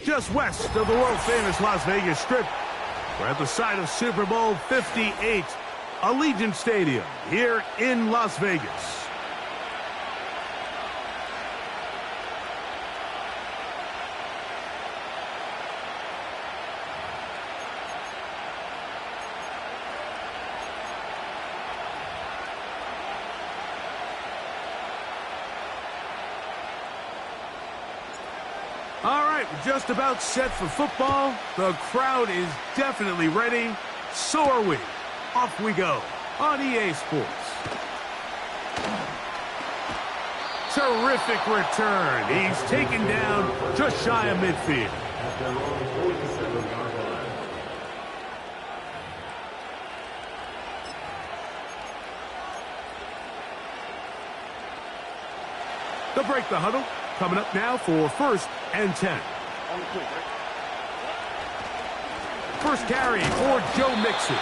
just west of the world-famous Las Vegas Strip. We're at the site of Super Bowl 58, Allegiant Stadium, here in Las Vegas. All right, we're just about set for football. The crowd is definitely ready. So are we. Off we go on EA Sports. Terrific return. He's taken down just shy of midfield. They'll break the huddle. Coming up now for 1st and 10. First carry for Joe Mixon.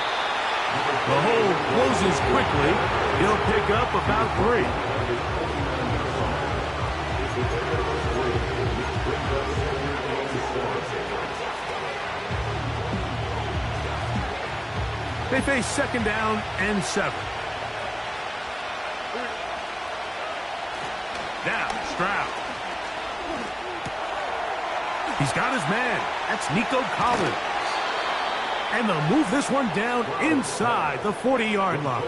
The hole closes quickly. He'll pick up about 3. They face 2nd down and 7. Now, Stroud. He's got his man. That's Nico Collins. And they'll move this one down inside the 40-yard line.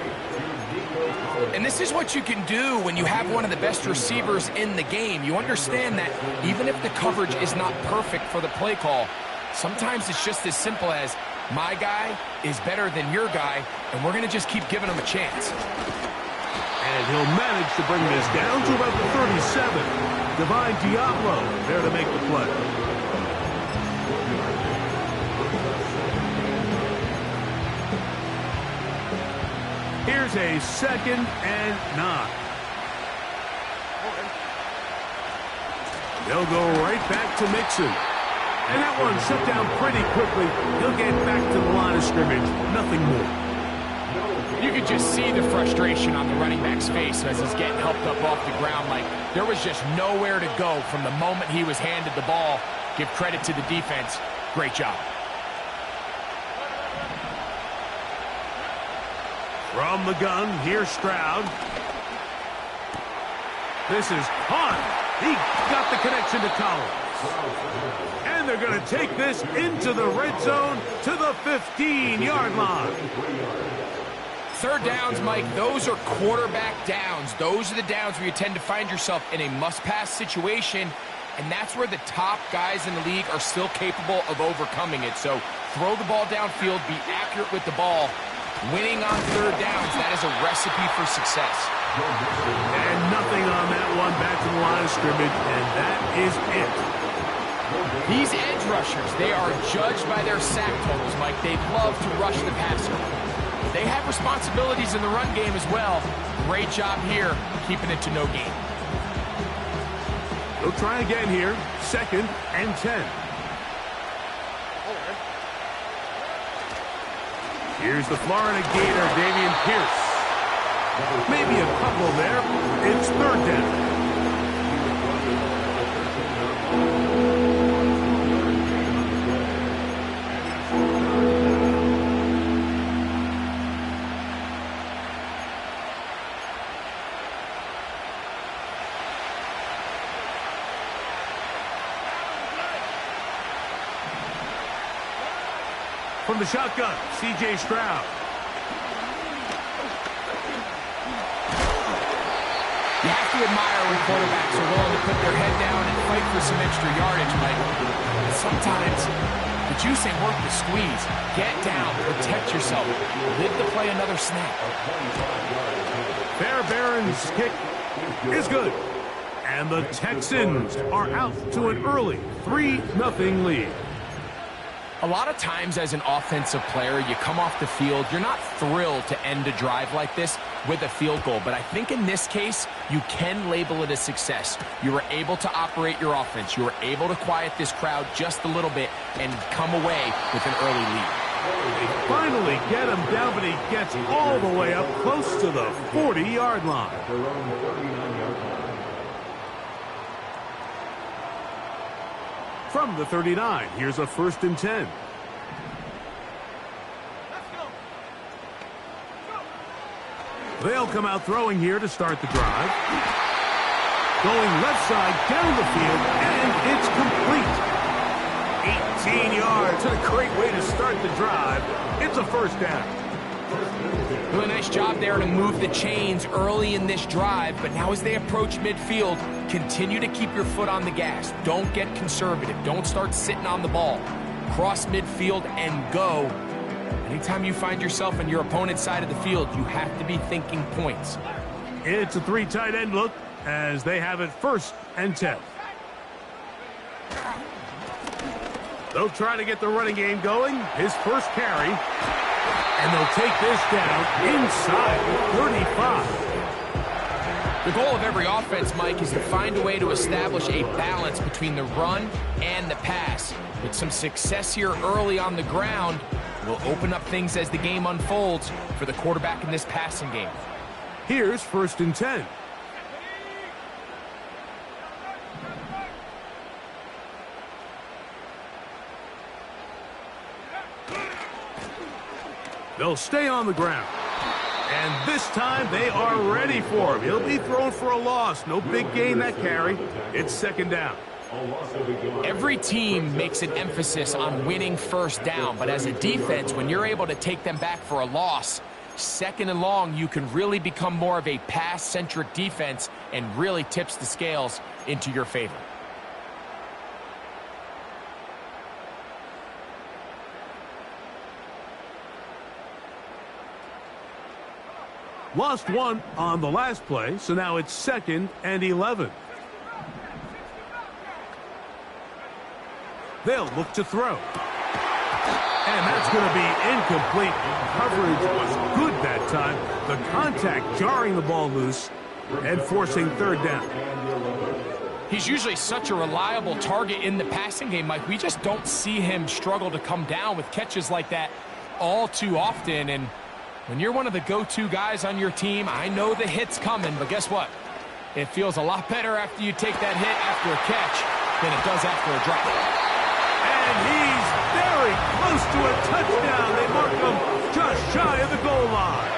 And this is what you can do when you have one of the best receivers in the game. You understand that even if the coverage is not perfect for the play call, sometimes it's just as simple as, my guy is better than your guy, and we're going to just keep giving him a chance. And he'll manage to bring this down to about the 37. Divine Diablo there to make the play. Here's a 2nd and 9. They'll go right back to Mixon. And that one shut down pretty quickly. He'll get back to the line of scrimmage. Nothing more. You could just see the frustration on the running back's face as he's getting helped up off the ground. Like there was just nowhere to go from the moment he was handed the ball. Give credit to the defense. Great job. From the gun, here's Stroud. This is caught. He got the connection to Collins. And they're going to take this into the red zone to the 15-yard line. 3rd downs, Mike, those are quarterback downs. Those are the downs where you tend to find yourself in a must-pass situation, and that's where the top guys in the league are still capable of overcoming it. So throw the ball downfield, be accurate with the ball. Winning on 3rd downs, that is a recipe for success. And nothing on that one, back to the line of scrimmage, and that is it. These edge rushers, they are judged by their sack totals, Mike. They love to rush the passer. They have responsibilities in the run game as well. Great job here, keeping it to no gain. They'll try again here, 2nd and 10. Here's the Florida Gator, Dameon Pierce. Maybe a couple there. It's 3rd down. From the shotgun, C.J. Stroud. You have to admire when quarterbacks are willing to put their head down and fight for some extra yardage, Mike. Sometimes the juice ain't worth the squeeze. Get down, protect yourself, live to play another snap. Fair Baron's kick is good. And the Texans are out to an early 3-0 lead. A lot of times as an offensive player, you come off the field, you're not thrilled to end a drive like this with a field goal. But I think in this case, you can label it a success. You were able to operate your offense. You were able to quiet this crowd just a little bit and come away with an early lead. They finally get him down, but he gets all the way up close to the 40-yard line. From the 39, here's a 1st and 10. They'll come out throwing here to start the drive. Going left side down the field, and it's complete. 18 yards, and a great way to start the drive. It's a 1st down. Doing a nice job there to move the chains early in this drive, but now as they approach midfield, continue to keep your foot on the gas. Don't get conservative. Don't start sitting on the ball. Cross midfield and go. Anytime you find yourself on your opponent's side of the field, you have to be thinking points. It's a 3 tight end look as they have it 1st and 10. They'll try to get the running game going. His first carry. And they'll take this down inside the 35. The goal of every offense, Mike, is to find a way to establish a balance between the run and the pass. With some success here early on the ground, will open up things as the game unfolds for the quarterback in this passing game. Here's 1st and 10. They'll stay on the ground. And this time they are ready for him. He'll be thrown for a loss. No big gain that carry. It's 2nd down. Every team makes an emphasis on winning 1st down, but as a defense, when you're able to take them back for a loss, 2nd and long, you can really become more of a pass-centric defense and really tips the scales into your favor. Lost 1 on the last play, so now it's 2nd and 11. They'll look to throw. And that's going to be incomplete. Coverage was good that time. The contact jarring the ball loose and forcing 3rd down. He's usually such a reliable target in the passing game, Mike. We just don't see him struggle to come down with catches like that all too often. And when you're one of the go-to guys on your team, I know the hit's coming, but guess what? It feels a lot better after you take that hit after a catch than it does after a drop. And he's very close to a touchdown. They mark him just shy of the goal line.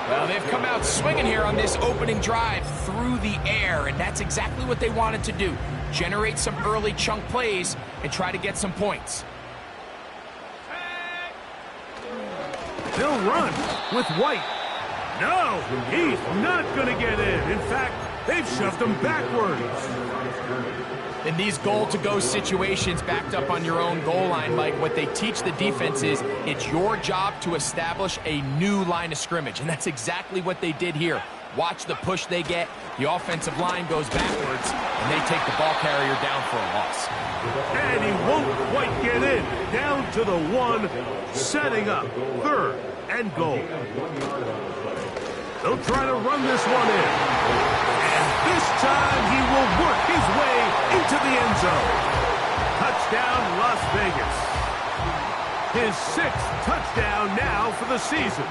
Well, they've come out swinging here on this opening drive through the air, and that's exactly what they wanted to do. Generate some early chunk plays and try to get some points. They'll run with White. No, he's not going to get in. In fact, they've shoved him backwards. In these goal-to-go situations backed up on your own goal line, Mike, what they teach the defense is it's your job to establish a new line of scrimmage, and that's exactly what they did here. Watch the push they get. The offensive line goes backwards, and they take the ball carrier down for a loss. And he won't quite get in. Down to the 1, setting up 3rd and goal. They'll try to run this one in. And this time he will work his way into the end zone. Touchdown, Las Vegas. His 6th touchdown now for the season.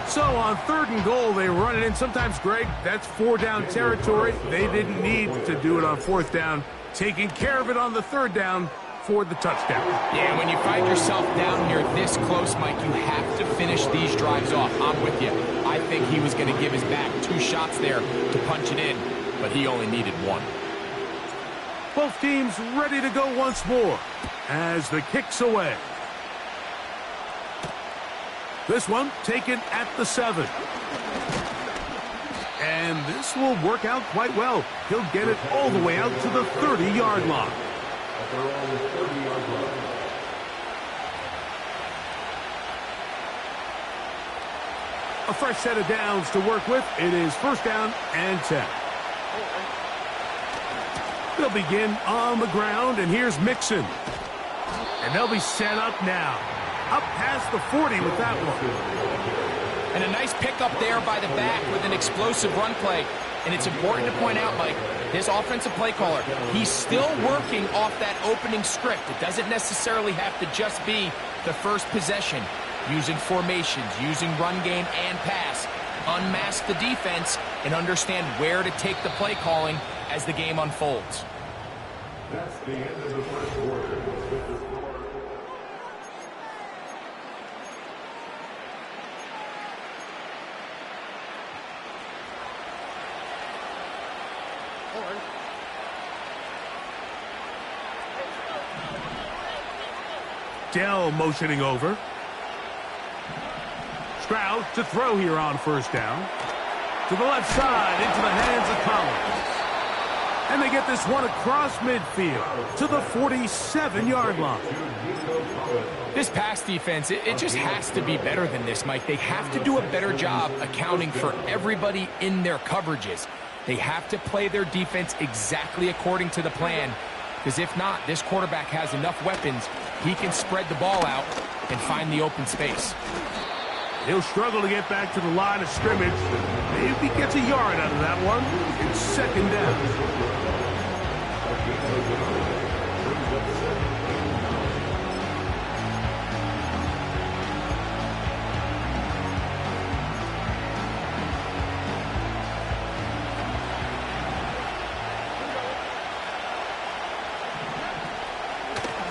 So on 3rd and goal, they run it in. Sometimes, Greg, that's 4-down territory. They didn't need to do it on 4th down. Taking care of it on the 3rd down for the touchdown. Yeah, when you find yourself down here this close, Mike, you have to finish these drives off. I'm with you. I think he was going to give his back 2 shots there to punch it in, but he only needed 1. Both teams ready to go once more as the kick's away. This one taken at the 7. And this will work out quite well. He'll get it all the way out to the 30-yard line. A fresh set of downs to work with. It is 1st down and 10. They'll begin on the ground, and here's Mixon. And they'll be set up now. Up past the 40 with that one. And a nice pickup there by the back with an explosive run play. And it's important to point out, Mike, this offensive play caller, he's still working off that opening script. It doesn't necessarily have to just be the first possession. Using formations, using run game and pass. Unmask the defense and understand where to take the play calling as the game unfolds. That's the end of the first quarter. With the score. Dell motioning over. Stroud to throw here on first down. To the left side, into the hands of Collins. And they get this one across midfield to the 47-yard line. This pass defense, it just has to be better than this, Mike. They have to do a better job accounting for everybody in their coverages. They have to play their defense exactly according to the plan, because if not, this quarterback has enough weapons, he can spread the ball out and find the open space. He'll struggle to get back to the line of scrimmage. Maybe he gets a yard out of that one. It's second down.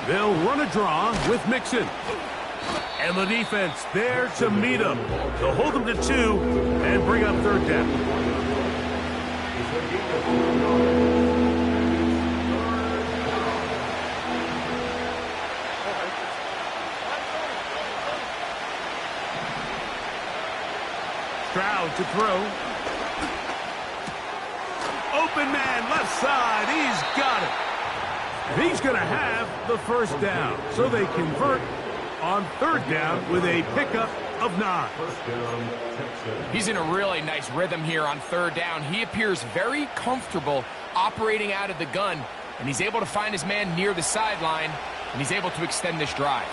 They'll run a draw with Mixon. And the defense there to meet him. They'll hold them to 2 and bring up third down. Stroud to throw. Open man, left side. He's got it. And he's going to have the first down. So they convert on third down with a pickup of 9. He's in a really nice rhythm here on third down. He appears very comfortable operating out of the gun, and he's able to find his man near the sideline, and he's able to extend this drive.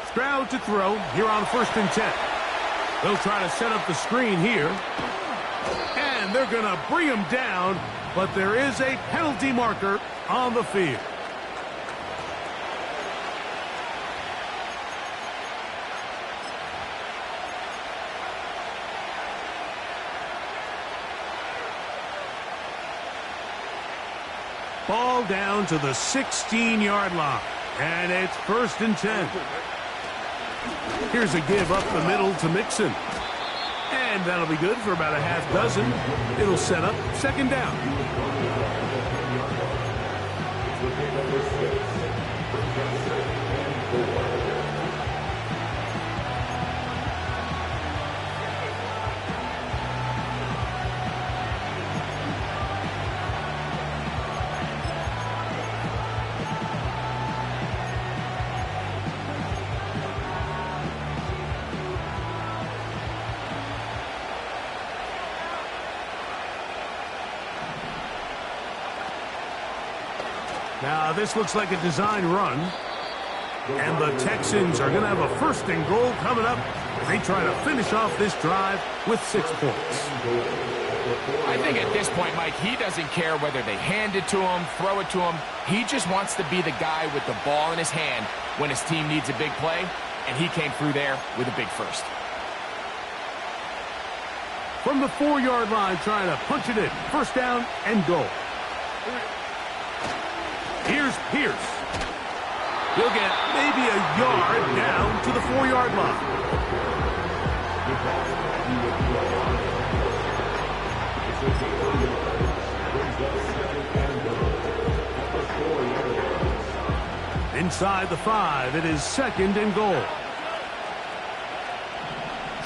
Stroud to throw here on 1st and 10. They'll try to set up the screen here. And they're going to bring him down, but there is a penalty marker on the field. Ball down to the 16-yard line, and it's 1st and 10. Here's a give up the middle to Mixon. And that'll be good for about a half dozen. It'll set up second down. Now, this looks like a design run. And the Texans are going to have a 1st and goal coming up as they try to finish off this drive with 6 points. I think at this point, Mike, he doesn't care whether they hand it to him, throw it to him. He just wants to be the guy with the ball in his hand when his team needs a big play, and he came through there with a big first. From the 4-yard line, trying to punch it in. 1st down and goal. Here's Pierce. He'll get maybe a yard down to the 4-yard line. Inside the 5, it is 2nd and goal.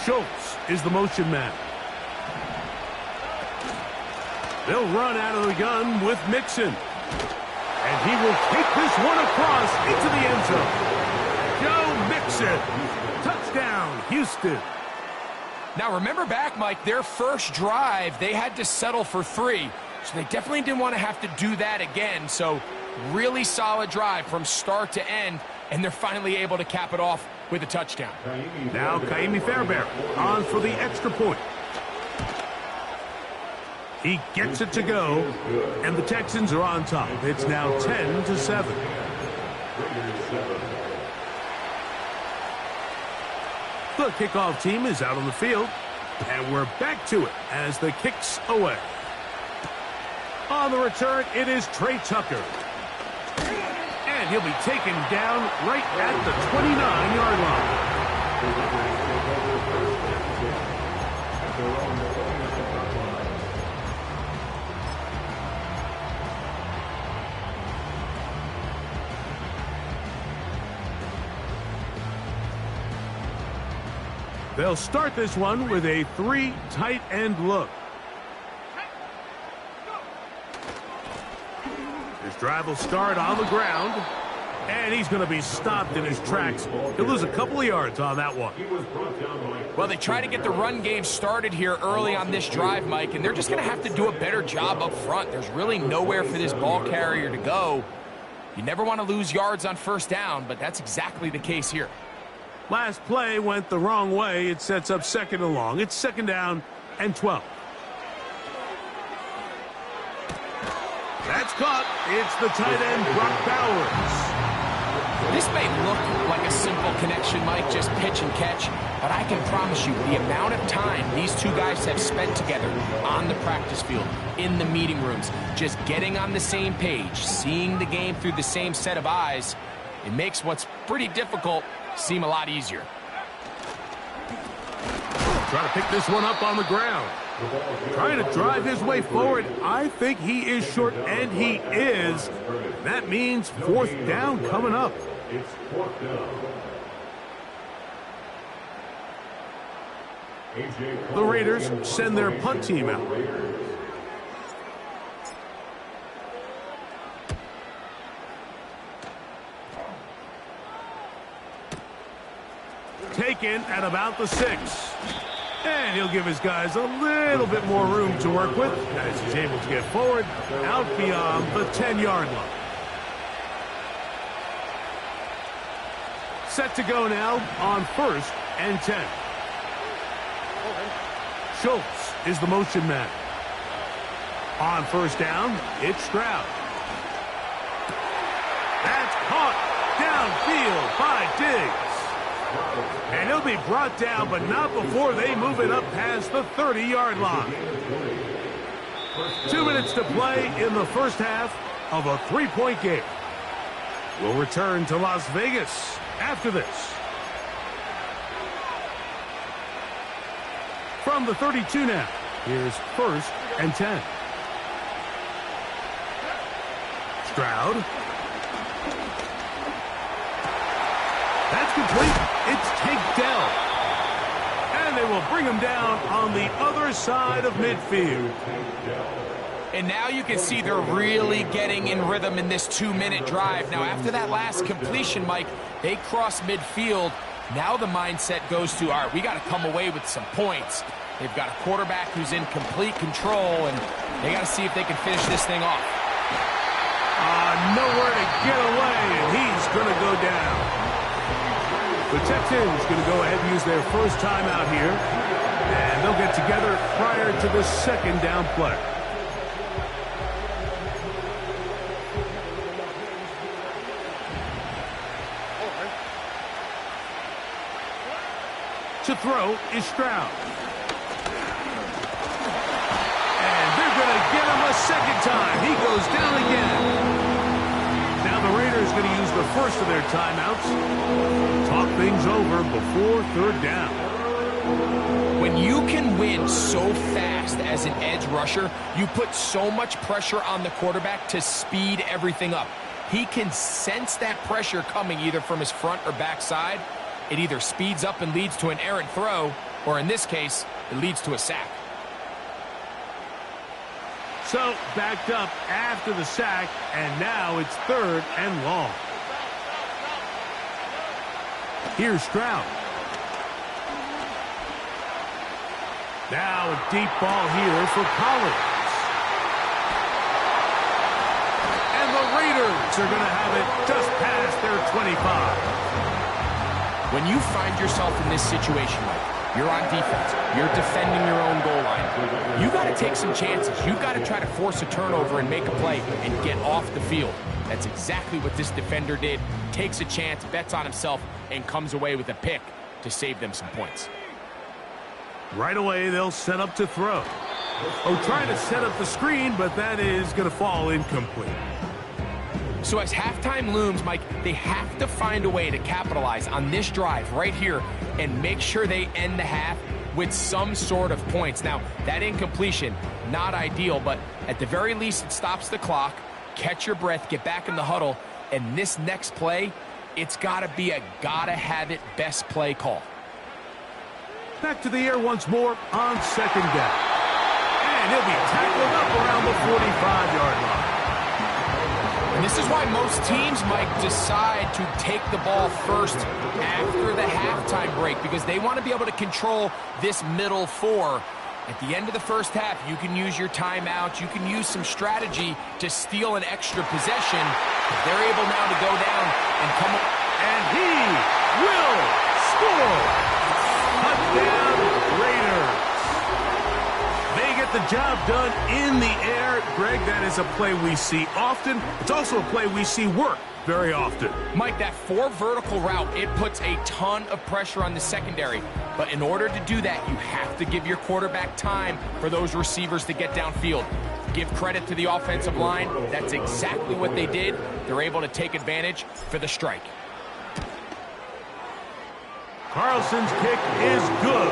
Schultz is the motion man. They'll run out of the gun with Mixon. And he will take this one across into the end zone. Joe Mixon. Touchdown, Houston. Now, remember back, Mike, their first drive, they had to settle for 3. So they definitely didn't want to have to do that again. So really solid drive from start to end. And they're finally able to cap it off with a touchdown. Now, Kaimi Fairbairn on for the extra point. He gets it to go, and the Texans are on top. It's now 10-7. The kickoff team is out on the field, and we're back to it as the kick's away. On the return, it is Trey Tucker. And he'll be taken down right at the 29-yard line. They'll start this one with a 3 tight end look. His drive will start on the ground, and he's going to be stopped in his tracks. He'll lose a couple of yards on that one. Well, they try to get the run game started here early on this drive, Mike, and they're just going to have to do a better job up front. There's really nowhere for this ball carrier to go. You never want to lose yards on first down, but that's exactly the case here. Last play went the wrong way. It sets up 2nd and long. It's 2nd down and 12. That's caught. It's the tight end, Brock Bowers. This may look like a simple connection, Mike, just pitch and catch, but I can promise you the amount of time these two guys have spent together on the practice field, in the meeting rooms, just getting on the same page, seeing the game through the same set of eyes, it makes what's pretty difficult seem a lot easier. Trying to pick this one up on the ground. Trying to drive his way forward. I think he is short, and he is. That means 4th down coming up. It's 4th down. The Raiders send their punt team out. Taken at about the 6. And he'll give his guys a little bit more room to work with as he's able to get forward out beyond the 10-yard line. Set to go now on 1st and 10. Schultz is the motion man. On 1st down, it's Stroud. That's caught downfield by Diggs. And he'll be brought down, but not before they move it up past the 30-yard line. 2 minutes to play in the first half of a 3-point game. We'll return to Las Vegas after this. From the 32 now, here's 1st and 10. Stroud. That's complete. It's Tank Dell. And they will bring him down on the other side of midfield. And now you can see they're really getting in rhythm in this 2-minute drive. Now, after that last completion, Mike, they cross midfield. Now the mindset goes to, all right, we got to come away with some points. They've got a quarterback who's in complete control, and they got to see if they can finish this thing off. Nowhere to get away, and he's going to go down. The Texans going to go ahead and use their first timeout here, and they'll get together prior to the 2nd down play. To throw is Stroud. And they're going to get him a 2nd time. He goes down again. Now the Raiders going to use the first of their timeouts. Talk things over before 3rd down. When you can win so fast as an edge rusher, you put so much pressure on the quarterback to speed everything up. He can sense that pressure coming either from his front or back side. It either speeds up and leads to an errant throw, or in this case, it leads to a sack. So, backed up after the sack, and now it's 3rd and long. Here's Stroud. Now a deep ball here for Collins. And the Raiders are going to have it just past their 25. When you find yourself in this situation, Mike, you're on defense, you're defending your own goal line, you got to take some chances. You've got to try to force a turnover and make a play and get off the field. That's exactly what this defender did. Takes a chance, bets on himself, and comes away with a pick to save them some points. Right away, they'll set up to throw. Oh, trying to set up the screen, but that is going to fall incomplete. So as halftime looms, Mike, they have to find a way to capitalize on this drive right here and make sure they end the half with some sort of points. Now, that incompletion, not ideal, but at the very least, it stops the clock. Catch your breath, get back in the huddle, and this next play, it's got to be a gotta-have-it best play call. Back to the air once more on second down. And he'll be tackled up around the 45-yard line. And this is why most teams might decide to take the ball first after the halftime break, because they want to be able to control this middle four. At the end of the first half, you can use your timeout. You can use some strategy to steal an extra possession. They're able now to go down and come up. And he will score. Touchdown, Raiders. They get the job done in the air. Greg, that is a play we see often. It's also a play we see work very often. Mike, that four vertical route, it puts a ton of pressure on the secondary. But in order to do that, you have to give your quarterback time for those receivers to get downfield. Give credit to the offensive line. That's exactly what they did. They're able to take advantage for the strike. Carlson's kick is good.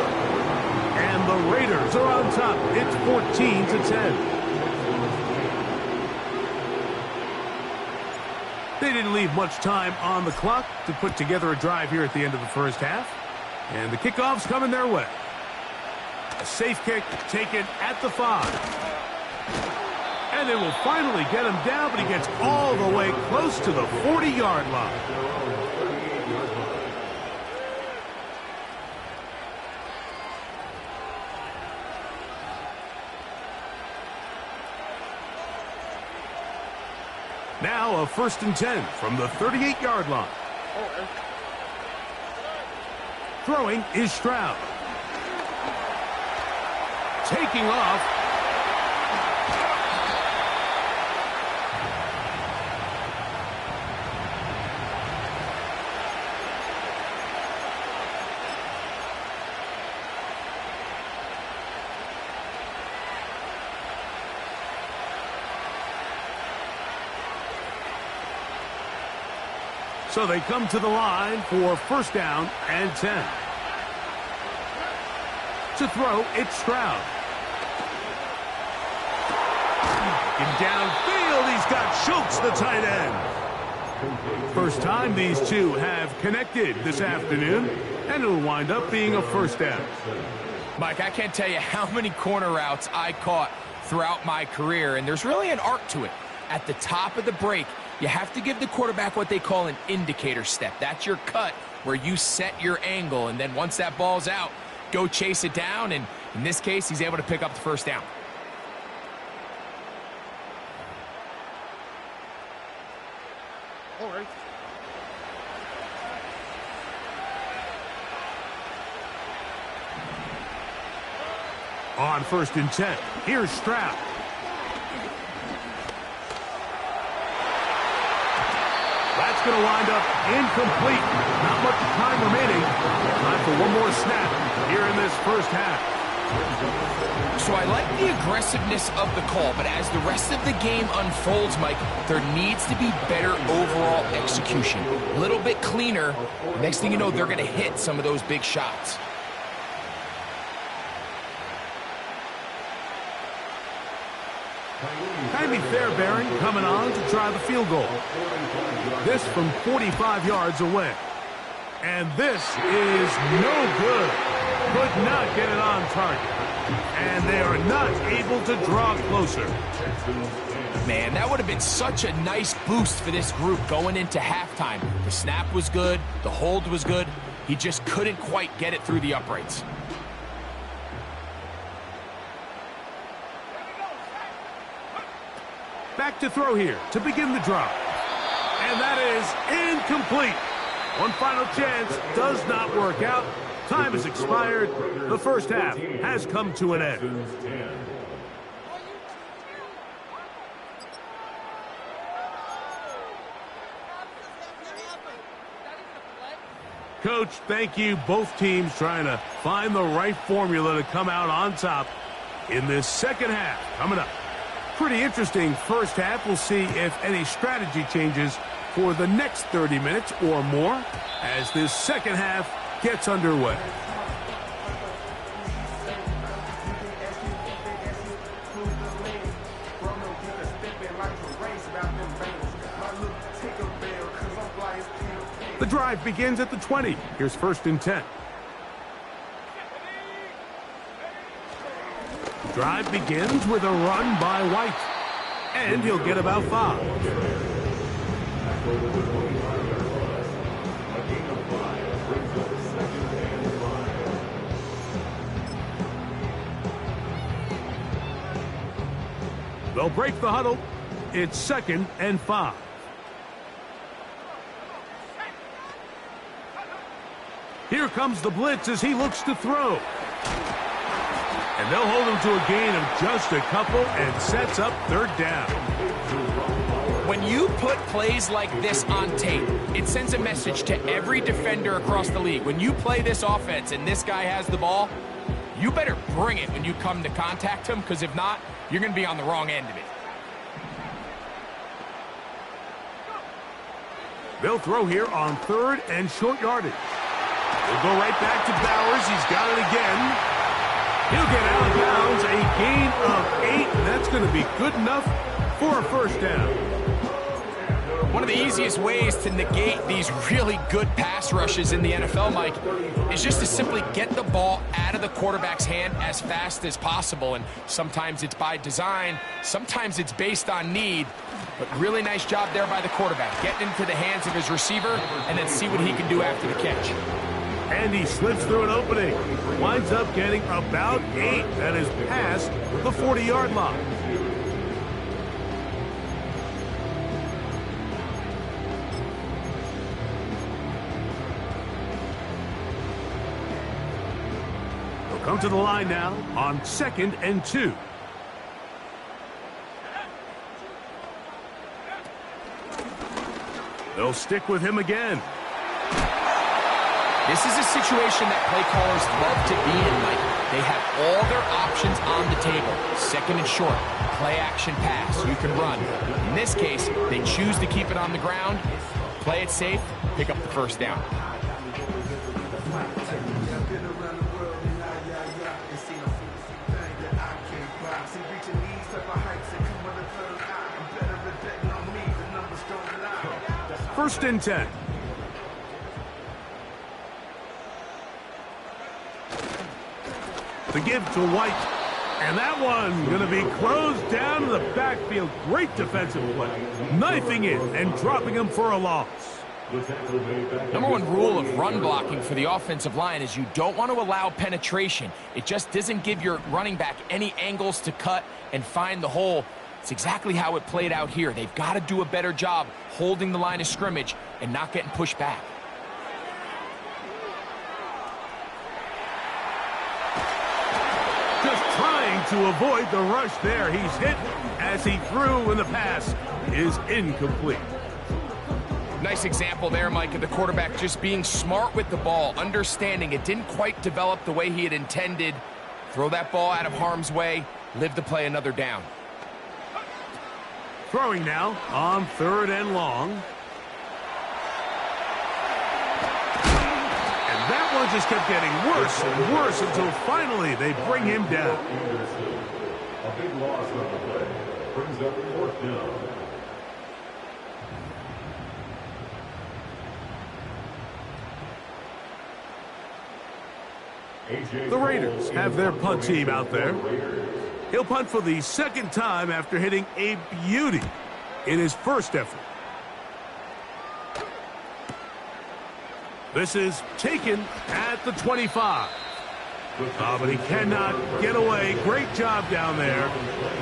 And the Raiders are on top. It's 14-10. They didn't leave much time on the clock to put together a drive here at the end of the first half. And the kickoff's coming their way. A safe kick taken at the 5. And they will finally get him down, but he gets all the way close to the 40-yard line. Now a 1st and 10 from the 38-yard line. Throwing is Stroud. Taking off. So they come to the line for 1st down and 10. To throw, it's Stroud. And downfield, he's got Schultz, the tight end. First time these two have connected this afternoon, and it'll wind up being a 1st down. Mike, I can't tell you how many corner routes I caught throughout my career, and there's really an art to it. At the top of the break, you have to give the quarterback what they call an indicator step. That's your cut where you set your angle, and then once that ball's out, go chase it down, and in this case, he's able to pick up the 1st down. All right. On 1st and 10, here's Stroud. That's going to wind up incomplete. Not much time remaining. Time for one more snap here in this first half. So I like the aggressiveness of the call, but as the rest of the game unfolds, Mike, there needs to be better overall execution. A little bit cleaner. Next thing you know, they're going to hit some of those big shots. Timmy Fairbairn coming on to try the field goal. This from 45 yards away. And this is no good. Could not get it on target. And they are not able to draw closer. Man, that would have been such a nice boost for this group going into halftime. The snap was good. The hold was good. He just couldn't quite get it through the uprights. Back to throw here to begin the drive. And that is incomplete. One final chance does not work out. Time has expired. The first half has come to an end. Coach, thank you. Both teams trying to find the right formula to come out on top. in this second half coming up. Pretty interesting first half. We'll see if any strategy changes for the next 30 minutes or more as this second half gets underway. The drive begins at the 20. Here's 1st and 10. The drive begins with a run by White. And he'll get about 5. They'll break the huddle. It's 2nd and 5. Here comes the blitz as he looks to throw. And they'll hold him to a gain of just a couple and sets up 3rd down. When you put plays like this on tape, it sends a message to every defender across the league. When you play this offense and this guy has the ball, you better bring it when you come to contact him, because if not, you're going to be on the wrong end of it. They'll throw here on 3rd and short yardage. We'll go right back to Bowers. He's got it again. He'll get out of bounds. A gain of 8. That's going to be good enough for a 1st down. One of the easiest ways to negate these really good pass rushes in the NFL, Mike, is just to simply get the ball out of the quarterback's hand as fast as possible. And sometimes it's by design, sometimes it's based on need. But really nice job there by the quarterback, getting into the hands of his receiver and then see what he can do after the catch. And he slips through an opening. Winds up getting about 8. That is past the 40-yard line. They'll come to the line now on 2nd and 2. They'll stick with him again. This is a situation that play callers love to be in, Mike. They have all their options on the table. 2nd and short, play action pass, you can run. In this case, they choose to keep it on the ground, play it safe, pick up the 1st down. First and 10. The give to White. And that one going to be closed down in the backfield. Great defensive play. Knifing it and dropping him for a loss. Number 1 rule of run blocking for the offensive line is you don't want to allow penetration. It just doesn't give your running back any angles to cut and find the hole. It's exactly how it played out here. They've got to do a better job holding the line of scrimmage and not getting pushed back. Just trying to avoid the rush there. He's hit as he threw, and the pass is incomplete. Nice example there, Mike, of the quarterback just being smart with the ball, understanding it didn't quite develop the way he had intended. Throw that ball out of harm's way, live to play another down. Throwing now on 3rd and long. And that one just kept getting worse and worse until finally they bring him down. A big loss on the play. Brings up 4th down. The Raiders have their punt team out there. He'll punt for the 2nd time after hitting a beauty in his first effort. This is taken at the 25. But he cannot get away. Great job down there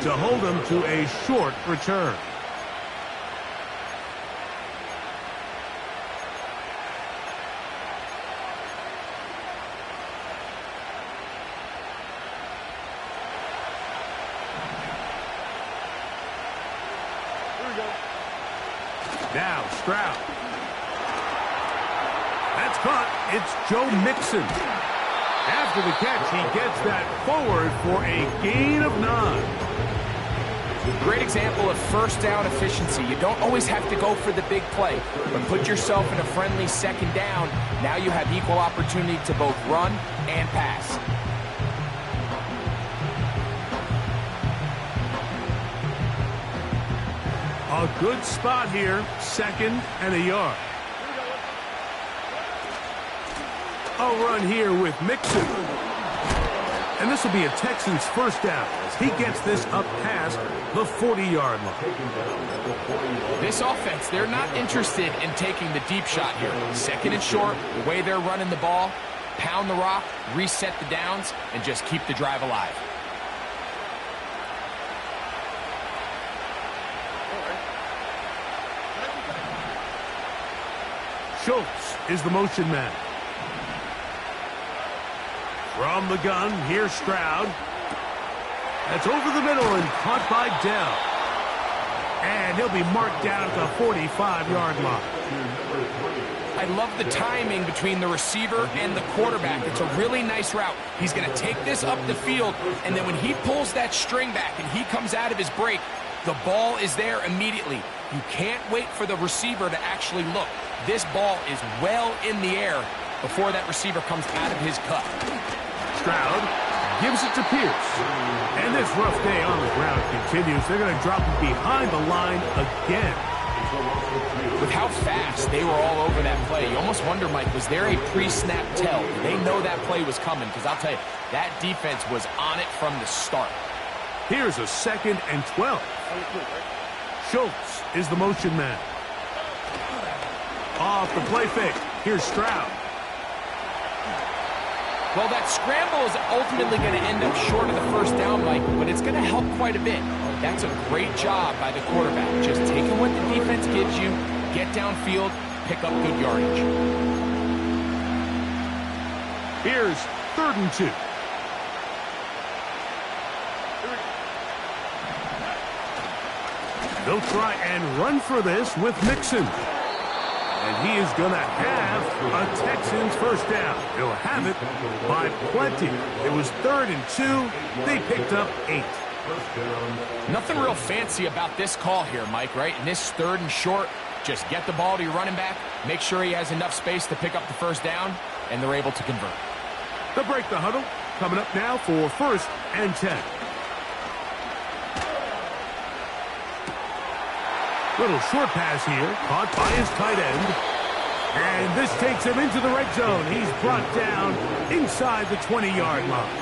to hold him to a short return. Now Stroud. That's caught. It's Joe Mixon. After the catch, he gets that forward for a gain of 9. Great example of first down efficiency. You don't always have to go for the big play, but put yourself in a friendly second down. Now you have equal opportunity to both run and pass. A good spot here, 2nd and a yard. A run here with Mixon. And this will be a Texans first down as he gets this up past the 40-yard line. This offense, they're not interested in taking the deep shot here. 2nd and short, the way they're running the ball, pound the rock, reset the downs, and just keep the drive alive. Schultz is the motion man. From the gun, here's Stroud. That's over the middle and caught by Dell. And he'll be marked down at the 45-yard line. I love the timing between the receiver and the quarterback. It's a really nice route. He's going to take this up the field, and then when he pulls that string back and he comes out of his break, the ball is there immediately. You can't wait for the receiver to actually look. This ball is well in the air before that receiver comes out of his cut. Stroud gives it to Pierce. And this rough day on the ground continues. They're going to drop him behind the line again. With how fast they were all over that play, you almost wonder, Mike, was there a pre-snap tell? Did they know that play was coming? Because I'll tell you, that defense was on it from the start. Here's a 2nd and 12. Schultz is the motion man. Off the play fake. Here's Stroud. Well, that scramble is ultimately going to end up short of the first down, Mike, but it's going to help quite a bit. That's a great job by the quarterback. Just taking what the defense gives you, get downfield, pick up good yardage. Here's 3rd and 2. They'll try and run for this with Mixon. And he is going to have a Texans first down. He'll have it by plenty. It was 3rd and 2. They picked up 8. Nothing real fancy about this call here, Mike, right? In this 3rd and short, just get the ball to your running back, make sure he has enough space to pick up the first down, and they're able to convert. They'll break the huddle. Coming up now for 1st and 10. Little short pass here, caught by his tight end. And this takes him into the red zone. He's brought down inside the 20-yard line.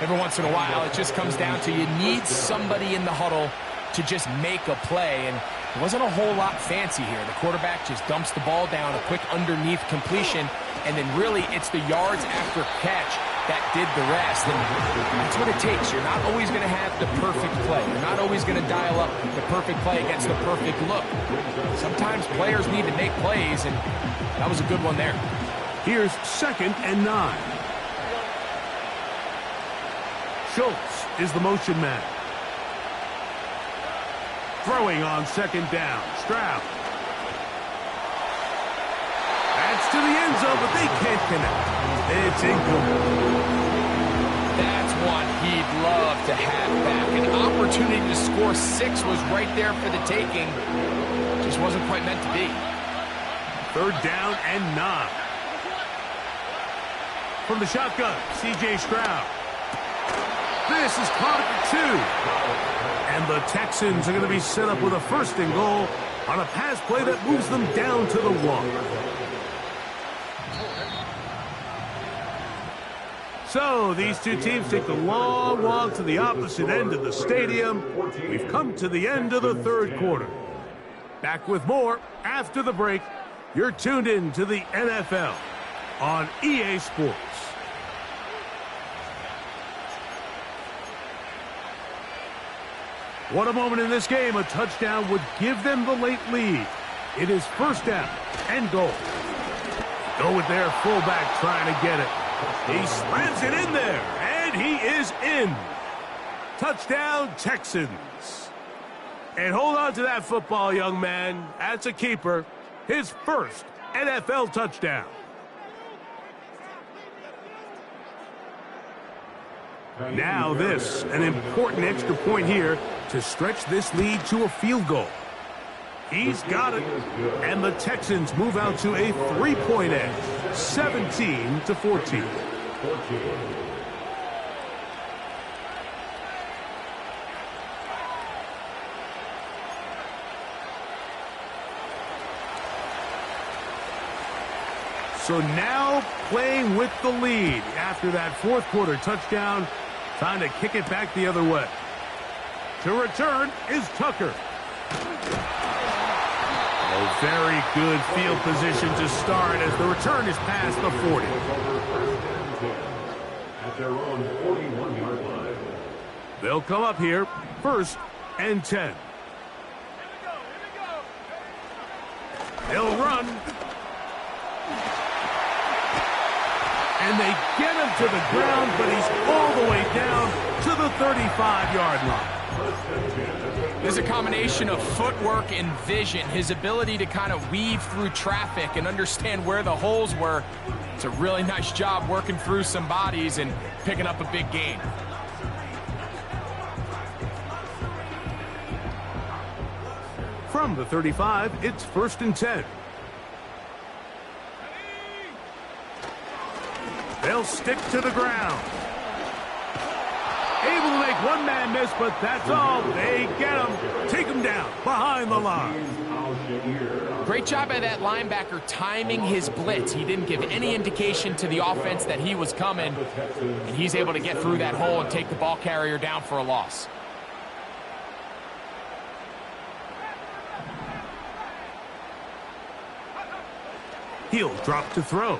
Every once in a while, it just comes down to you need somebody in the huddle to just make a play. And it wasn't a whole lot fancy here. The quarterback just dumps the ball down, a quick underneath completion, and then really it's the yards after catch that did the rest. And that's what it takes. You're not always going to have the perfect play. You're not always going to dial up the perfect play against the perfect look. Sometimes players need to make plays, and that was a good one there. Here's 2nd and 9. Schultz is the motion man. Throwing on 2nd down. Stroud. That's to the end zone, but they can't connect. It's incomplete. That's one he'd love to have back. An opportunity to score 6 was right there for the taking. Just wasn't quite meant to be. 3rd down and 9. From the shotgun, C.J. Stroud. This is caught at the 2. And the Texans are going to be set up with a 1st and goal on a pass play that moves them down to the 1. So these two teams take the long walk to the opposite end of the stadium. We've come to the end of the 3rd quarter. Back with more after the break. You're tuned in to the NFL on EA Sports. What a moment in this game. A touchdown would give them the late lead. It is 1st down and goal. Go with their fullback trying to get it. He slams it in there, and he is in. Touchdown, Texans. And hold on to that football, young man. That's a keeper. His 1st NFL touchdown. Now this, an important extra point here to stretch this lead to a field goal. He's got it, and the Texans move out to a 3-point edge, 17-14. So now playing with the lead after that fourth quarter touchdown, trying to kick it back the other way. To return is Tucker. A very good field position to start as the return is past the 40. At their own 41-yard line. They'll come up here, 1st and 10. They'll run. And they get him to the ground, but he's all the way down to the 35-yard line. There's a combination of footwork and vision, his ability to kind of weave through traffic and understand where the holes were. It's a really nice job working through some bodies and picking up a big gain. From the 35, it's 1st and 10. They'll stick to the ground. Able to make one man miss, but that's all. They get him. Take him down behind the line. Great job by that linebacker timing his blitz. He didn't give any indication to the offense that he was coming, and he's able to get through that hole and take the ball carrier down for a loss. He'll drop to throw.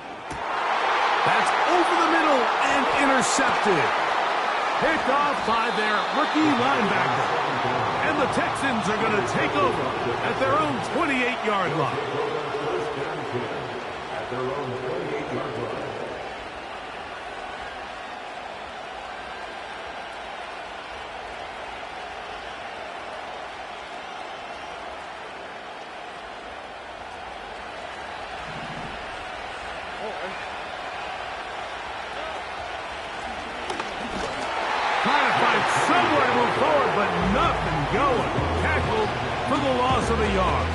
That's over the middle and intercepted. Picked off by their rookie linebacker. And the Texans are going to take over at their own 28-yard line. At their own 28-yard line. Somewhere to move forward, but nothing going. Tackled for the loss of a yard.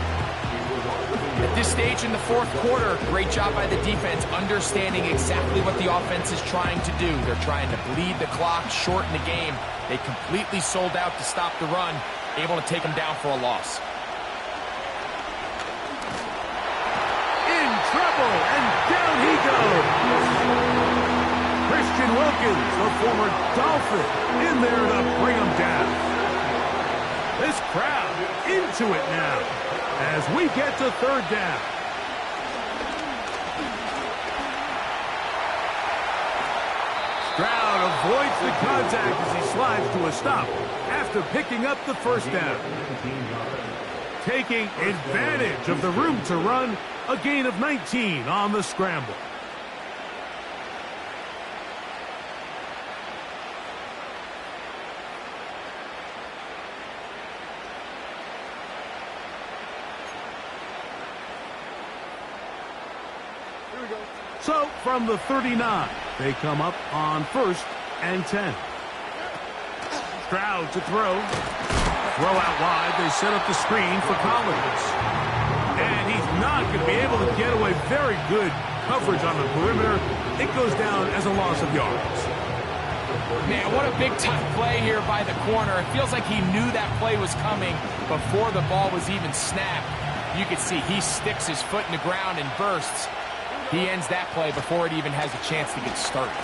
At this stage in the fourth quarter, great job by the defense understanding exactly what the offense is trying to do. They're trying to bleed the clock, shorten the game. They completely sold out to stop the run, able to take them down for a loss. In trouble, and down he goes. Christian Wilkins, the former Dolphin, in there to bring him down. This crowd into it now as we get to 3rd down. Stroud avoids the contact as he slides to a stop after picking up the 1st down. Taking advantage of the room to run, a gain of 19 on the scramble. So, from the 39, they come up on 1st and 10. Stroud to throw. Throw out wide. They set up the screen for Collins. And he's not going to be able to get away. Very good coverage on the perimeter. It goes down as a loss of yards. Man, what a big-time play here by the corner. It feels like he knew that play was coming before the ball was even snapped. You can see he sticks his foot in the ground and bursts. He ends that play before it even has a chance to get started.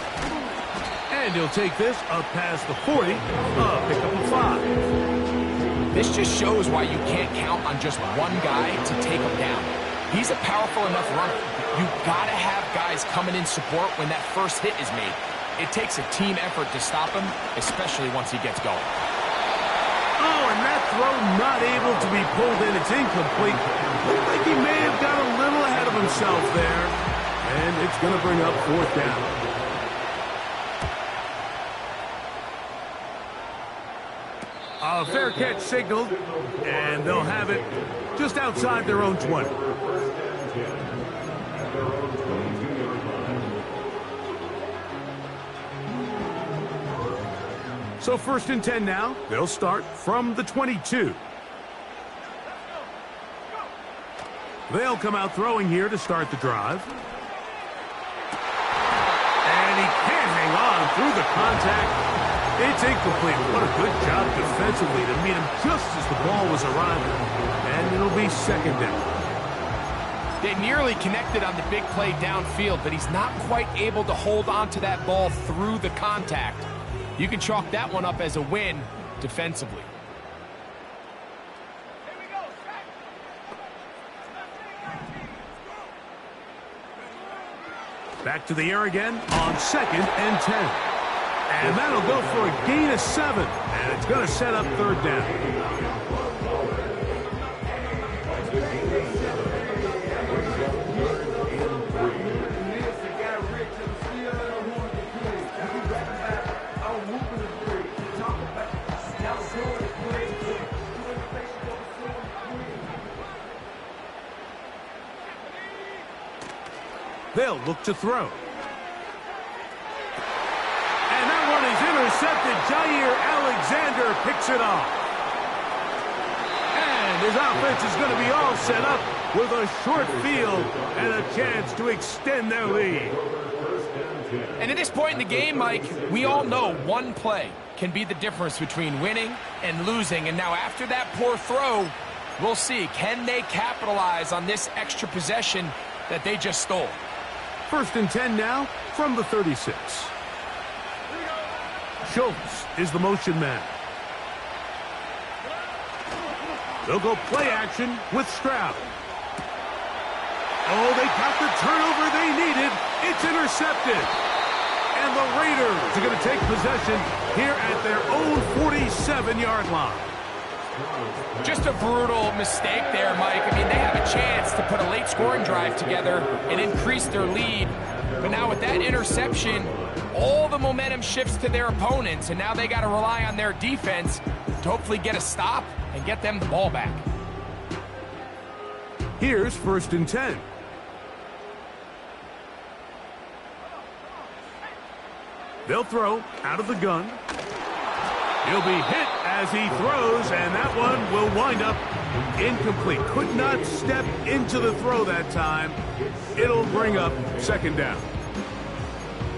And he'll take this up past the 40, pick up a 5. This just shows why you can't count on just one guy to take him down. He's a powerful enough runner. You've got to have guys coming in support when that first hit is made. It takes a team effort to stop him, especially once he gets going. Oh, and that throw not able to be pulled in. It's incomplete. Looked like he may have got a little ahead of himself there. And it's going to bring up 4th down. A fair catch signaled, and they'll have it just outside their own 20. So 1st and 10 now. They'll start from the 22. They'll come out throwing here to start the drive. And he can't hang on through the contact. It's incomplete. What a good job defensively to meet him just as the ball was arriving. And it'll be 2nd down. They nearly connected on the big play downfield, but he's not quite able to hold on to that ball through the contact. You can chalk that one up as a win defensively. Back to the air again on 2nd and 10. And that'll go for a gain of 7. And it's going to set up 3rd down. They'll look to throw. And that one is intercepted. Jair Alexander picks it off. And his offense is going to be all set up with a short field and a chance to extend their lead. And at this point in the game, Mike, we all know one play can be the difference between winning and losing. And now after that poor throw, we'll see. Can they capitalize on this extra possession that they just stole? 1st and 10 now from the 36. Schultz is the motion man. They'll go play action with Stroud. Oh, they got the turnover they needed. It's intercepted. And the Raiders are going to take possession here at their own 47-yard line. Just a brutal mistake there, Mike. I mean, they have a chance to put a late scoring drive together and increase their lead. But now with that interception, all the momentum shifts to their opponents, and now they got to rely on their defense to hopefully get a stop and get them the ball back. Here's 1st and 10. They'll throw out of the gun. He'll be hit as he throws, and that one will wind up incomplete. Could not step into the throw that time. It'll bring up 2nd down. I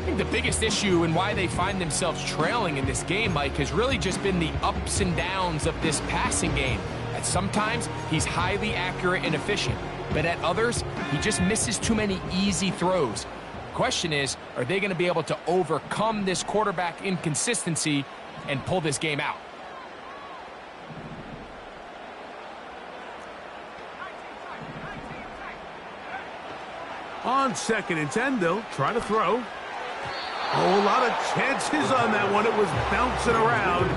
think the biggest issue and why they find themselves trailing in this game, Mike, has really just been the ups and downs of this passing game. At sometimes, he's highly accurate and efficient, but at others, he just misses too many easy throws. The question is, are they going to be able to overcome this quarterback inconsistency and pull this game out? On 2nd and 10, they'll try to throw. Oh, a lot of chances on that one. It was bouncing around,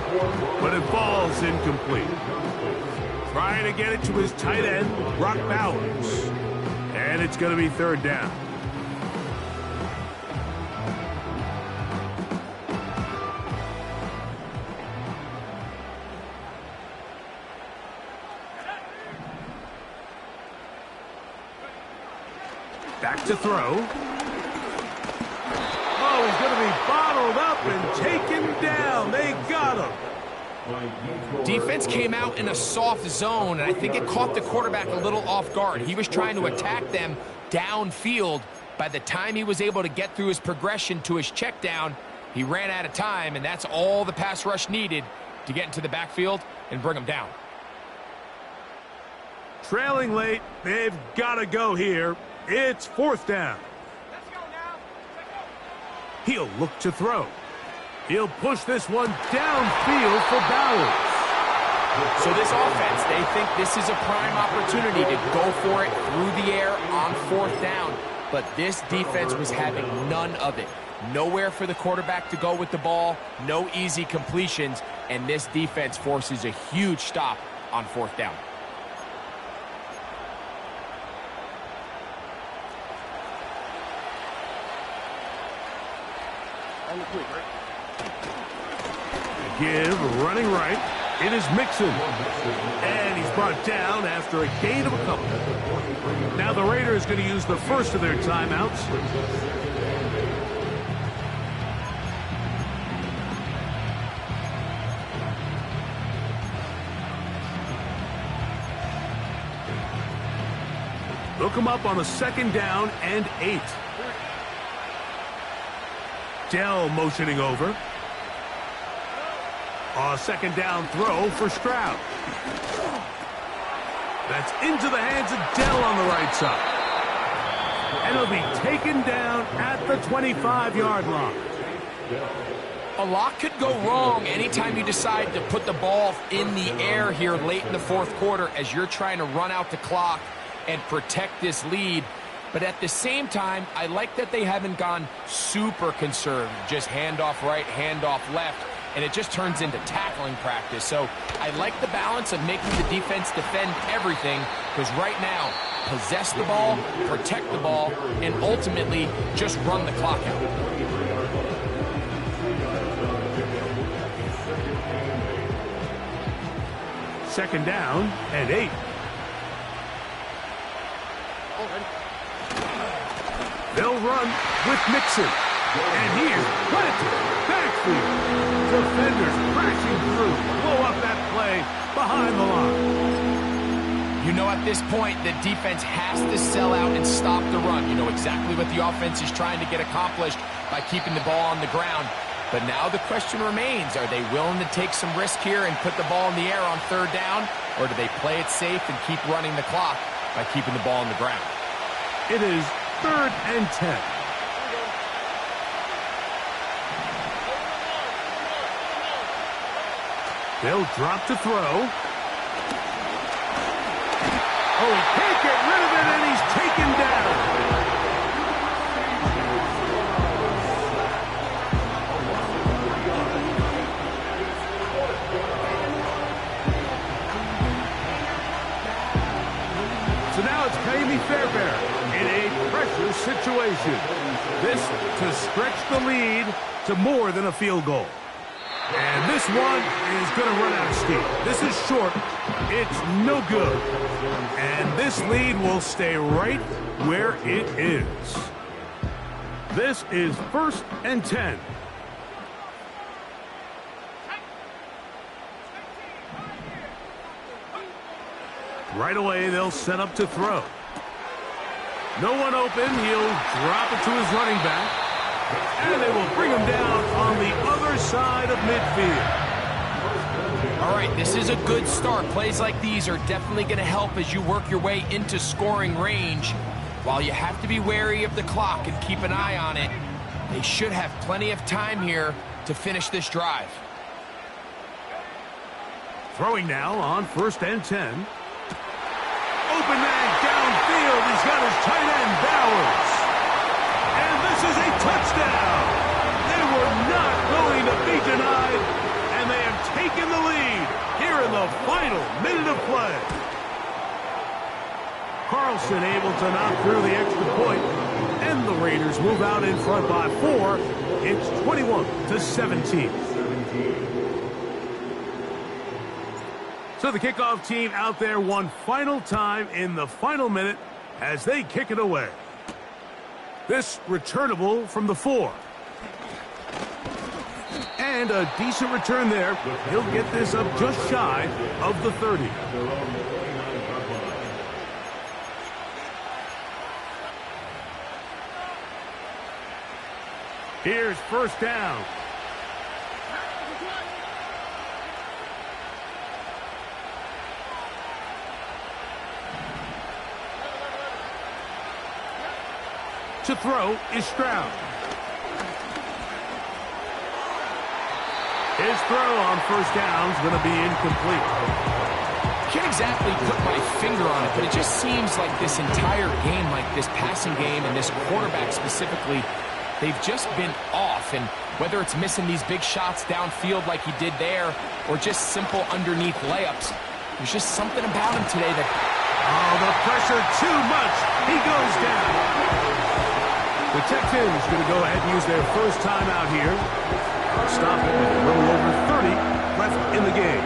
but it falls incomplete. Trying to get it to his tight end, Brock Bowers. And it's going to be 3rd down. Back to throw. Oh, he's going to be bottled up and taken down. They got him. Defense came out in a soft zone, and I think it caught the quarterback a little off guard. He was trying to attack them downfield. By the time he was able to get through his progression to his check down, he ran out of time, and that's all the pass rush needed to get into the backfield and bring him down. Trailing late, they've got to go here. It's 4th down. Let's go now. He'll look to throw. He'll push this one downfield for Bowers. So this offense, they think this is a prime opportunity to go for it through the air on 4th down. But this defense was having none of it. Nowhere for the quarterback to go with the ball, no easy completions, and this defense forces a huge stop on 4th down. Give, running right. It is Mixon. And he's brought down after a gain of a couple. Now the Raiders going to use the first of their timeouts. They'll come up on a 2nd down and 8. Dell motioning over. A 2nd down throw for Stroud. That's into the hands of Dell on the right side. And he'll be taken down at the 25-yard line. A lot could go wrong anytime you decide to put the ball in the air here late in the 4th quarter as you're trying to run out the clock and protect this lead. But at the same time, I like that they haven't gone super conservative, just handoff right, handoff left, and it just turns into tackling practice. So I like the balance of making the defense defend everything, because right now, possess the ball, protect the ball, and ultimately just run the clock out. Second down and 8. They'll run with Mixon. And he is planted. Backfield. Defenders crashing through. Blow up that play behind the line. You know, at this point, the defense has to sell out and stop the run. You know exactly what the offense is trying to get accomplished by keeping the ball on the ground. But now the question remains, are they willing to take some risk here and put the ball in the air on 3rd down? Or do they play it safe and keep running the clock by keeping the ball on the ground? It is 3rd and 10. They'll drop to throw. Oh, he can't get rid of it, and he's taken down. So now it's Kaimi Fairbairn in a pressure situation. This to stretch the lead to more than a field goal. And this one is going to run out of steam. This is short. It's no good. And this lead will stay right where it is. This is 1st and 10. Right away, they'll set up to throw. No one open. He'll drop it to his running back. And they will bring him down on the other side of midfield. All right, this is a good start. Plays like these are definitely going to help as you work your way into scoring range. While you have to be wary of the clock and keep an eye on it, they should have plenty of time here to finish this drive. Throwing now on 1st and 10. Open man downfield. He's got his tight end, Bowers. And this is a touchdown. They were not going to be denied, and they have taken the lead here in the final minute of play. Carlson able to knock through the extra point, and the Raiders move out in front by 4. It's 21-17. So the kickoff team out there one final time in the final minute as they kick it away. This returnable from the 4. And a decent return there. He'll get this up just shy of the 30. Here's 1st down. To throw is Stroud. His throw on 1st down is going to be incomplete. Can't exactly put my finger on it, but it just seems like this entire game, like this passing game and this quarterback specifically, they've just been off. And whether it's missing these big shots downfield like he did there or just simple underneath layups, there's just something about him today that... Oh, the pressure too much. He goes down. The Texans going to go ahead and use their first timeout here. Stop it with a little over 30 left in the game.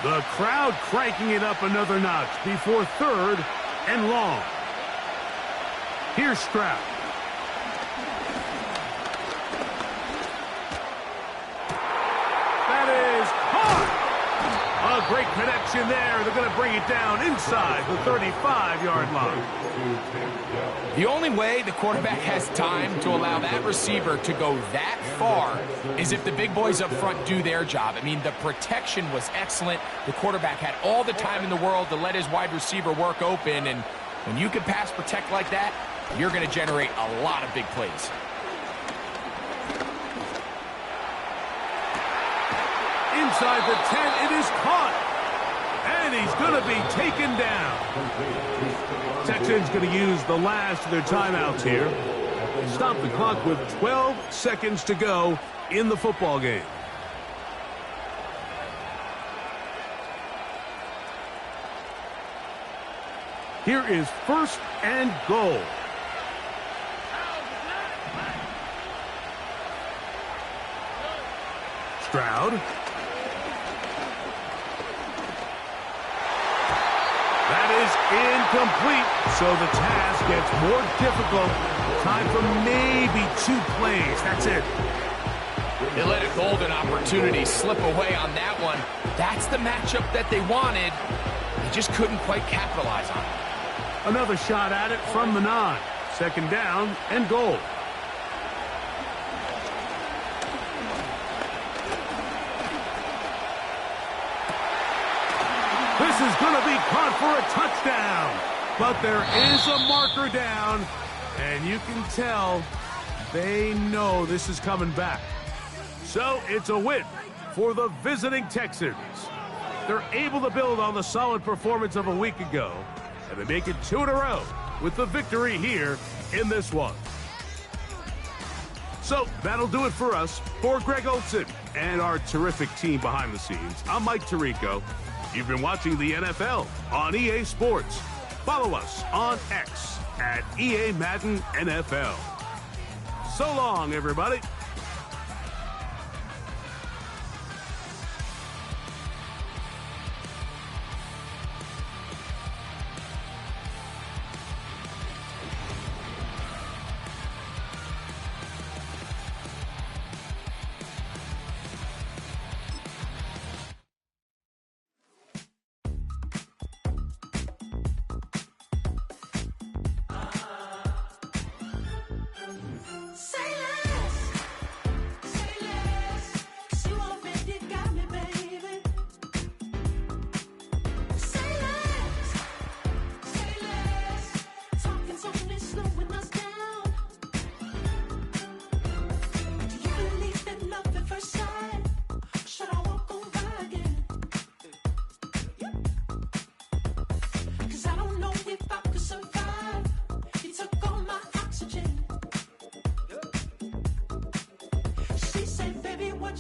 The crowd cranking it up another notch before 3rd and long. Here's Stroud. a great connection there. They're going to bring it down inside the 35-yard line. The only way the quarterback has time to allow that receiver to go that far is if the big boys up front do their job. I mean, the protection was excellent. The quarterback had all the time in the world to let his wide receiver work open, and when you can pass protect like that, you're going to generate a lot of big plays. Inside the 10, it is caught. And he's going to be taken down. Texans going to use the last of their timeouts here. Stop the clock with 12 seconds to go in the football game. Here is 1st and goal. Stroud. That is incomplete, so the task gets more difficult. Time for maybe 2 plays. That's it. They let a golden opportunity slip away on that one. That's the matchup that they wanted. They just couldn't quite capitalize on it. Another shot at it from the 9. 2nd down and goal. This is going to be caught for a touchdown. But there is a marker down, and you can tell they know this is coming back. So it's a win for the visiting Texans. They're able to build on the solid performance of a week ago, and they make it 2 in a row with the victory here in this one. So that'll do it for us. For Greg Olson and our terrific team behind the scenes, I'm Mike Tirico. You've been watching the NFL on EA Sports. Follow us on X at EA Madden NFL. So long, everybody.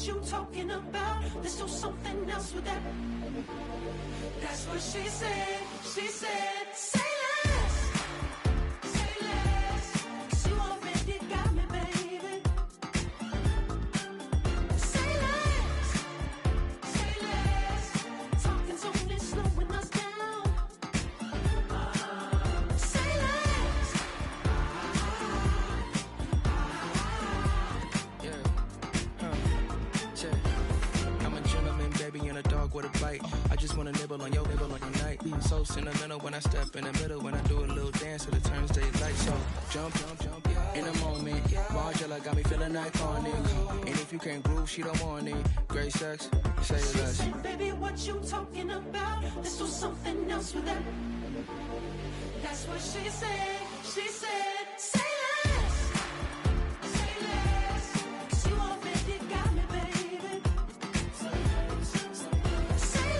You talking about? Let's do something else with that. That's what she said. She said, say less. Say less. 'Cause you already got me, baby. Say less. Say less. Talking's only slowing us down. Say less. I'm a gentleman, baby, and a dog with a bite. I just wanna nibble on your night. So sentimental when I step in the middle. When I do a little dance, till it turns daylight. So jump, in a moment. Margella got me feeling iconic. And if you can't groove, she don't want it. Great sex, say She less. said, baby, what you talking about? Let's do something else with that. That's what she said. She said, say less. Say less. 'Cause you already got me, baby. Say less. Say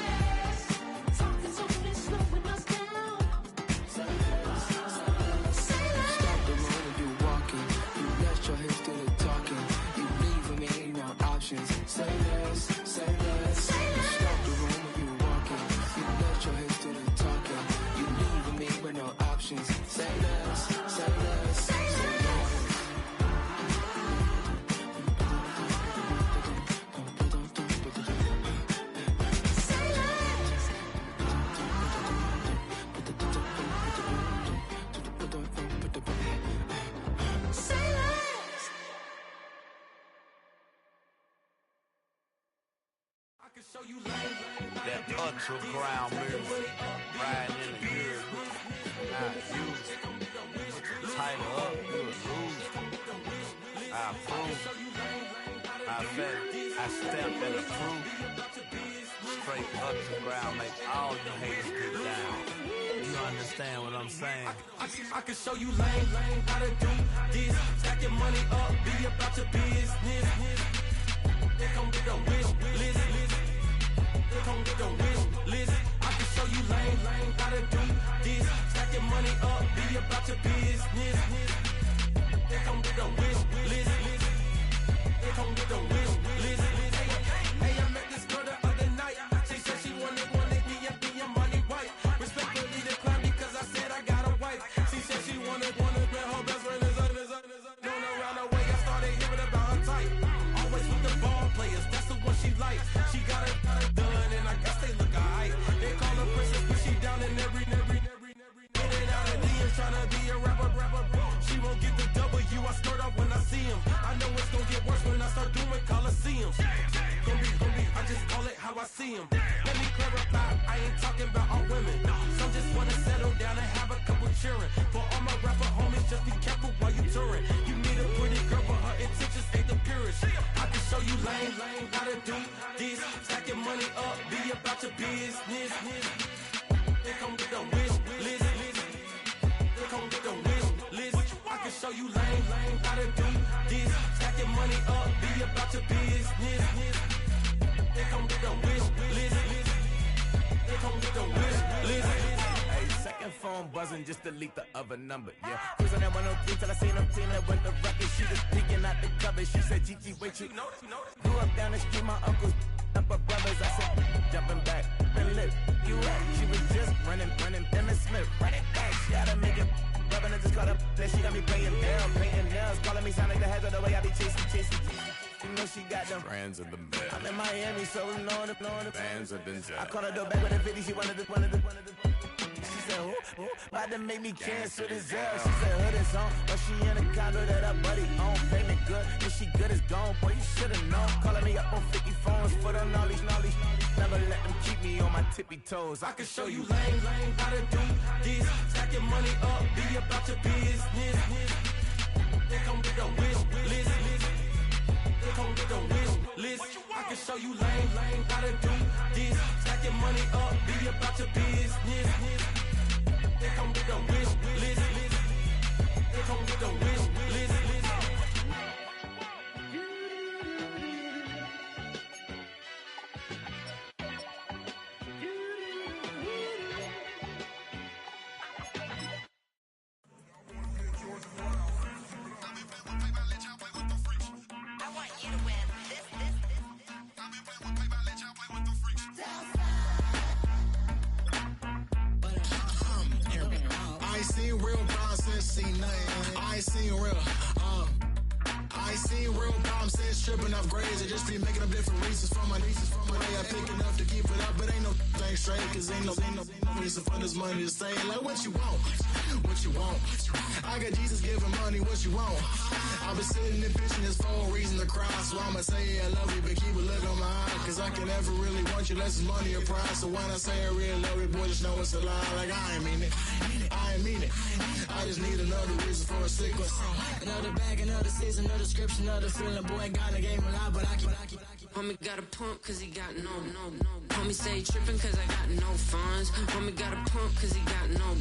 less. Talking's only slowing us down. Say less. Say less. Stop the road when you walking. You let your hips do the talking. You leaving me no options. Say less, say less. Stop the room when you walking. You let your hips do the talking. You leaving me with no That underground music, riding in the years, not used. Tighten up, you a lose. I approve. I fed, I stamped and approved. Straight underground, make all you haters get down. You understand what I'm saying? I can show you lame how to do this. Stack your money up, be about your business. They come with a wish list. They come with a wish list. I can show you lame how to do this. Stack your money up, be about your business. They come with a wish list. They come with a wish list. Hey, I met this girl the other night. She said she wanted me and be a money wife. Respectfully declined because I said I got a wife. She said she wanted me, her best friend is known around the way. I started hearing about her type. Always with the ball players, that's the one she likes. She got it done, and I guess they look alright. They call her princess, but she down in every. In and out of DMs, tryna be a rapper. She won't get the W, I skirt off when I see him. I know it's gonna get worse when I start doing Coliseums. Gonna be, I just call it how I see him. Let me clarify, I ain't talking about all women. Some just wanna settle down and have a couple cheering. For all my rapper homies, just be careful while you touring. You need a pretty girl, but her intentions ain't the purest. I can show you lame how to do this. Stack your money up, be about your business. They come with a wish list. They come with a wish list. I can show you lame how to do this. Stack your money up, be about your business. They come with a wish list. They come with a wish list. Hey, second phone buzzing, just delete the other number, yeah. Cruising at 103 till I seen them team that went the record. She was peeking out the cover. She said, Gigi, wait, you know. Grew up down the street, my uncles up her brothers. I said, jumping back, been lit. You at? She was just running. Emmett Smith, running back. She had to make it. Rubbing it, just caught up. Then she got me playing down, painting nails. Calling me sound like the heads of the way I be chasing. You know she got them Friends of the bed. I'm in Miami, so we know the Fans of the I called her door back with a 50, she wanted the. She said, who? About to make me cancel this L. She said, hood is on, but she in a condo that her buddy own. Payment good, if she good is gone, boy, you should've known. Calling me up on 50 phones, foot on all these. Never let them keep me on my tippy toes. I can show you lame how to do this. Stack your money up, be about your business. They come with a wish list. They come with a wish list. I can show you lame how to do this. Stack your money up, be about your business. They come with a wish list. They come with a wish list. Tripping off grades, I just be making up different reasons for my nieces. From my way I pick enough to keep it up, but ain't no thing straight, cause ain't no reason for this money to stay. Like what you want, I got Jesus giving money, what you want? I've been sitting and pitching this for a reason to cry, so I'ma say I love you, but keep a look on my eye, cause I can never really want you unless it's money or prize. So when I say I really love you, boy, just know it's a lie. Like I ain't mean it. I just need another reason for a sequence. Another bag, another season, another description, another feeling. Boy, got a game a lot, but I keep. Homie got a pump cause he got no. Homie stay trippin' cause I got no funds. Homie got a pump cause he got no.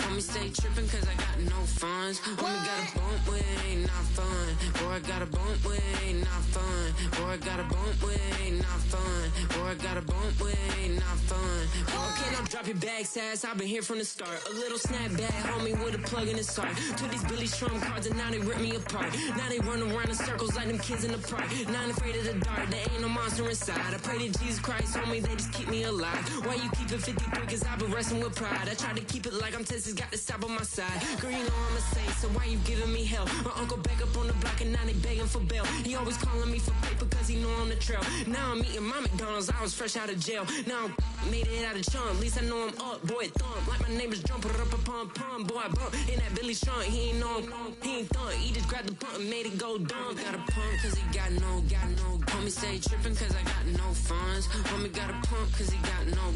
Homie stay trippin' cause I got no funds. Homie got a bump with it ain't not fun. Boy, I got a bump with it ain't not fun. Boy, I got a bump with it ain't not fun. Boy, I got a bump with it ain't not fun. Okay, now drop your bag, sass. I've been here from the start. A little snapback, homie, with a plug in his heart. Took these Billy Strum cards and now they rip me apart. Now they run around in circles like them kids in the park. Not afraid of the dark, there ain't no monster inside. I pray to Jesus Christ, homie, they just keep me alive. Why you keep it 50 Cause I've been wrestling with pride. I try to keep it like I'm Texas, got the stop on my side. Girl, you know I'm a saint, so why you giving me hell? My uncle back up on the block and now they begging for bail. He always calling me for paper cause he know I'm the trail. Now I'm eating my McDonald's, I was fresh out of jail. Now I made it out of chum, at least I know I'm up, boy, thump. Like my neighbors jumping up a pum, boy, I bump. In that Billy Strong, he ain't know him, he ain't thump. He just grabbed the pump and made it go dumb. Got a pump cause he got no. Homie stay tripping cause I got no funds. Homie got a pump cause he got no.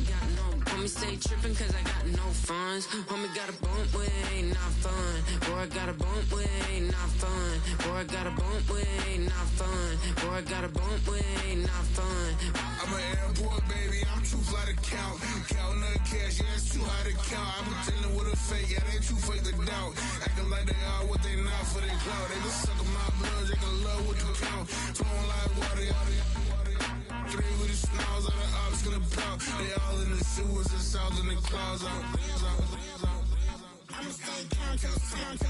Homie stay tripping cause I got no funds. Homie got a bump with ain't not fun. Boy, I got a bump with ain't not fun. Boy, I got a bump with ain't not fun. Boy, I got a bump with ain't not fun. I'm an airport baby, I'm too fly to count. Counting the cash, yeah, it's too high to count. I'm dealing with a fake, yeah, they too fake to doubt. Acting like they are what they not for their clout. They just sucking my blood, they can love what you count. Flowing like water. Three with the snows, all the ops gonna pout. They all in the sewers and south in the clouds. I'ma stay down to the sound,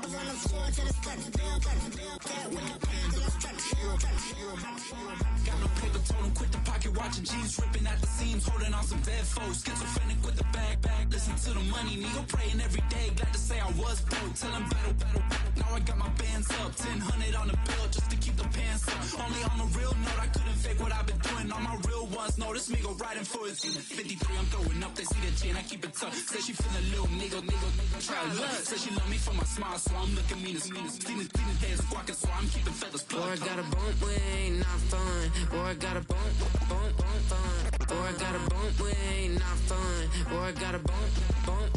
on the floor to the steps, get with the pen to the steps. Got no paper, told him quit the pocket, watching jeans ripping at the seams, holding on some bad foes. Schizophrenic with the bag, listen to the money, nigga praying every day. Glad to say I was broke, tell him battle. Now I got my bands up, 1000 on the bill just to keep the pants up. Only on a real note, I couldn't fake what I've been doing. All my real ones know this nigga riding for his 53, I'm throwing up, they see the G and I keep it tough. Say she feeling little nigga, try love. Say she love me for my smile, so I'm looking mean as Seen his days squawking, so I'm keeping feathers plugged. Boy, I got a bump with ain't not fun. Boy, I got a bump fun. Boy, I got a bump with ain't not fun. Boy, I got a bump fun.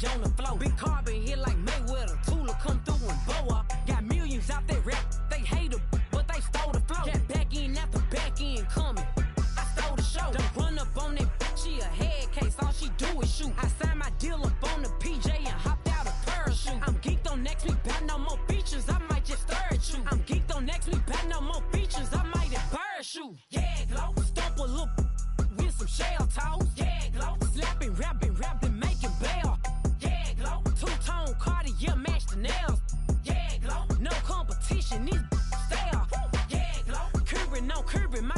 On the floor, big carbon hit like Mayweather. Tula come through and blow up. Got millions out there rap. They hate her, but they stole the flow. Got back in after back in coming. I stole the show. Don't run up on that. She a head case. All she do is shoot. I signed my deal up on the PJ and hopped out a parachute. I'm geeked on next week. Got no more features. I might just stir at you. I'm geeked on next week. Got no more features. I might embarrass you. Yeah, glow. Stomp a look with some shell toes. Yeah, glow. Slapping, rapping, making bail. Two-tone Cartier match the nails. Yeah, glow. No competition, these stale. Yeah, glow. Curbing my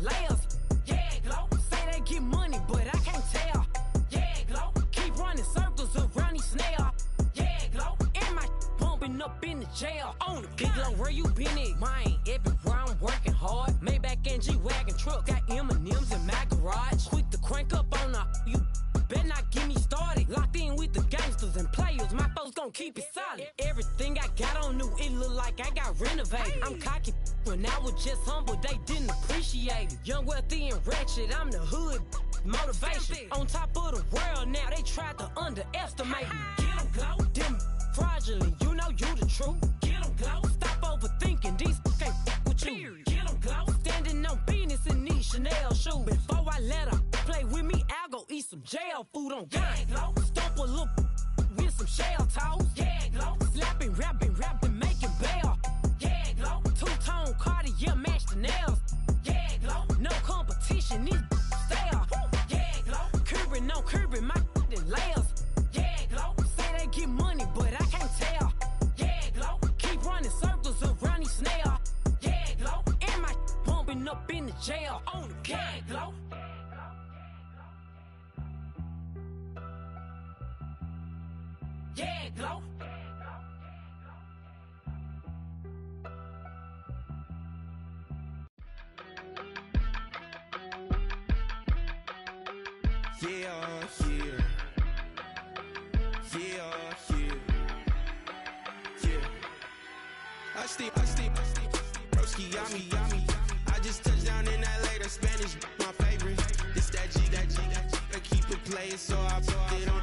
layers. Yeah, glow. Say they get money, but I can't tell. Yeah, glow. Keep running circles around these snails. Yeah, glow. And my bumping up in the jail. On the big glow, where you been at? Mine, everywhere I'm working hard. Maybach and G-Wagon truck. Got M&M's in my garage. Quick to crank up on you. Better not get me started. Locked in with the gangsters and players. My folks gon' keep it solid. Everything I got on new, it look like I got renovated. I'm cocky when I was just humble, they didn't appreciate it. Young, wealthy, and ratchet, I'm the hood motivation. On top of the world now, they tried to underestimate me. Get 'em, glow. Them fraudulent, you know you the truth. Get 'em, glow. Stop overthinking, these can't with you. Get 'em, glow. Standing on business in these Chanel shoes. Before I let her play with me, I'll go eat some jail food on game. Stomp a look with some shell toes. Yeah, glow. Slapping, rapping, making bail. Yeah, glow. Two-tone Cartier match the nails. Yeah, glow. No competition, these stale. Yeah, glow. Curbing my layers. Yeah, glow. Say they get money, but I can't tell. Yeah, glow. Keep running circles around these snails. Yeah, glow. And my bumping up in the jail. On the gang, glow. Yeah, glow. I steam, broski, yummy. I just touched down in LA, the Spanish, my favorite. This that G, I keep it playing, so I put it on.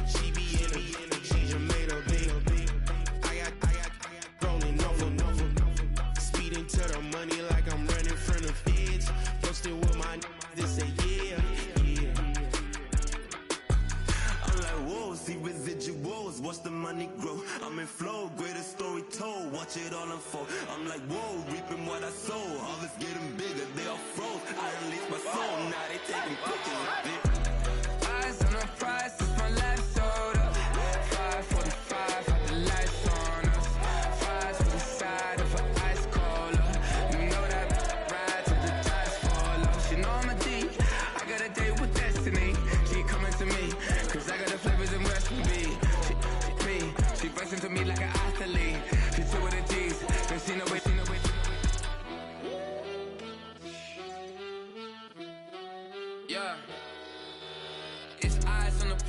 She be in it, she just made a big. I got rolling over, speeding to the money like I'm running from the feds. Posted with my they say yeah. I'm like whoa, see residuals, watch the money grow. I'm in flow, greatest story told, watch it all unfold. I'm like whoa, reaping what I sow, harvest getting bigger, they all froze. I release my soul, now they taking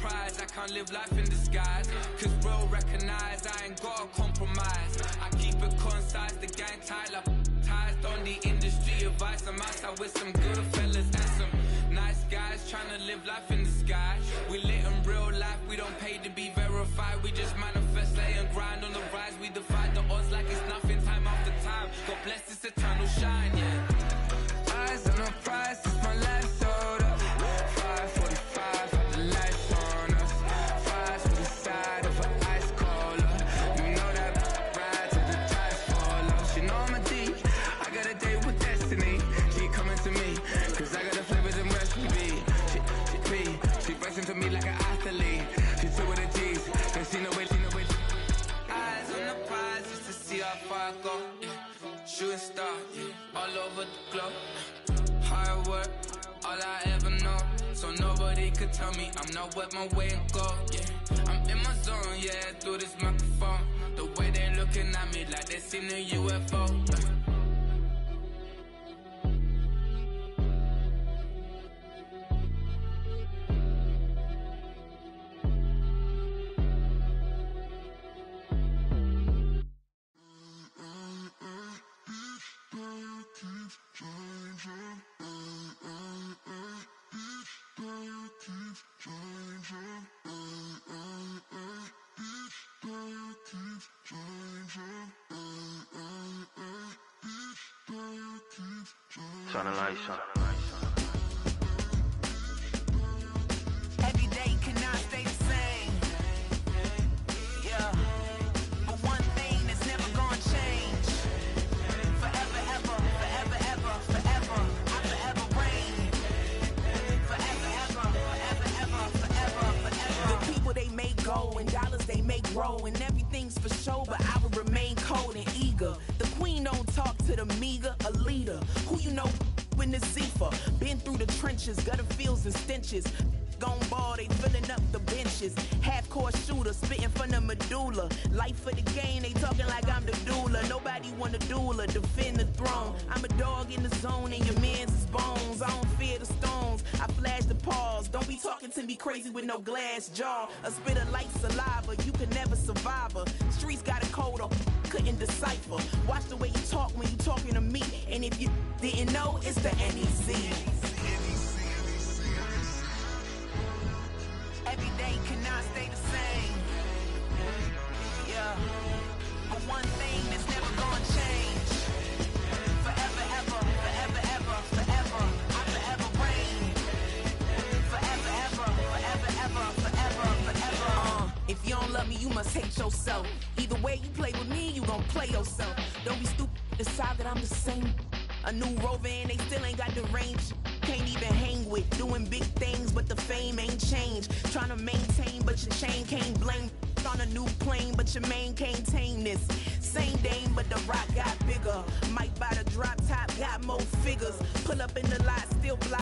prize, I can't live life in disguise. Cause real recognize I ain't gotta compromise. I keep it concise, the gang tight like ties. On the industry advice, I'm outside with some good fellas and some nice guys trying to live life in the sky. We lit in real life, we don't pay to be verified. We just manifest, lay and grind on the rise. We defy the odds like it's nothing, time after time. God bless this eternal shine, yeah. Eyes on the prize, it's my last order. 5:45, have the lights on us. Fries for the side of an ice cola. You know that ride till the tires fall off. She know I'm a D, I got a date with destiny. She coming to me, cause I got the flavors and recipe. She racing to me like an athlete. She took with the G's, cause she know it. Eyes on the prize just to see how far I go. Yeah. Shooting star, yeah. All over the globe. Hard work, all I ever know. So nobody could tell me I'm not wet my way and go. Yeah, I'm in my zone, yeah, through this microphone. The way they looking at me like they seen a UFO. Turn the lights on. Every day cannot stay the same. Yeah. But one thing that's never gonna change. Forever, ever, forever, ever, forever. I forever reign. Forever, ever, forever, ever, forever, forever. The people they make go and dollars they make grow. And everything's for show, but I will remain cold and eager. The queen don't talk to the meager, a leader. Who you know in the Zephyr? Been through the trenches, gutter fields and stenches. Gone ball, they filling up the benches. Half-court shooter, spitting from the medulla. Life for the game, they talking like I'm the doula. Nobody want a doula, defend the throne. I'm a dog in the zone and your man's is bones. I don't fear the stones, I flash the paws. Don't be talking to me crazy with no glass jaw. A spit of light saliva, you can never survive her. Streets got a code up, couldn't decipher. Watch the way you talk when you talking to me. And if you didn't know, it's the NEC. Every day cannot stay the same. Yeah. But one thing that's never gonna change. Forever, ever, forever, ever, forever. I forever reign. Forever, ever, forever, ever, forever, forever. If you don't love me, you must hate yourself. Either way you play with me, you gon' play yourself. Don't be stupid, decide that I'm the same. A new Rover and they still ain't got the range. Can't even hang with, doing big things, but the fame ain't changed. Trying to maintain, but your chain can't blame. On a new plane, but your main can't tame this. Same dame, but the rock got bigger. Might buy the drop top, got more figures. Pull up in the lot, still fly.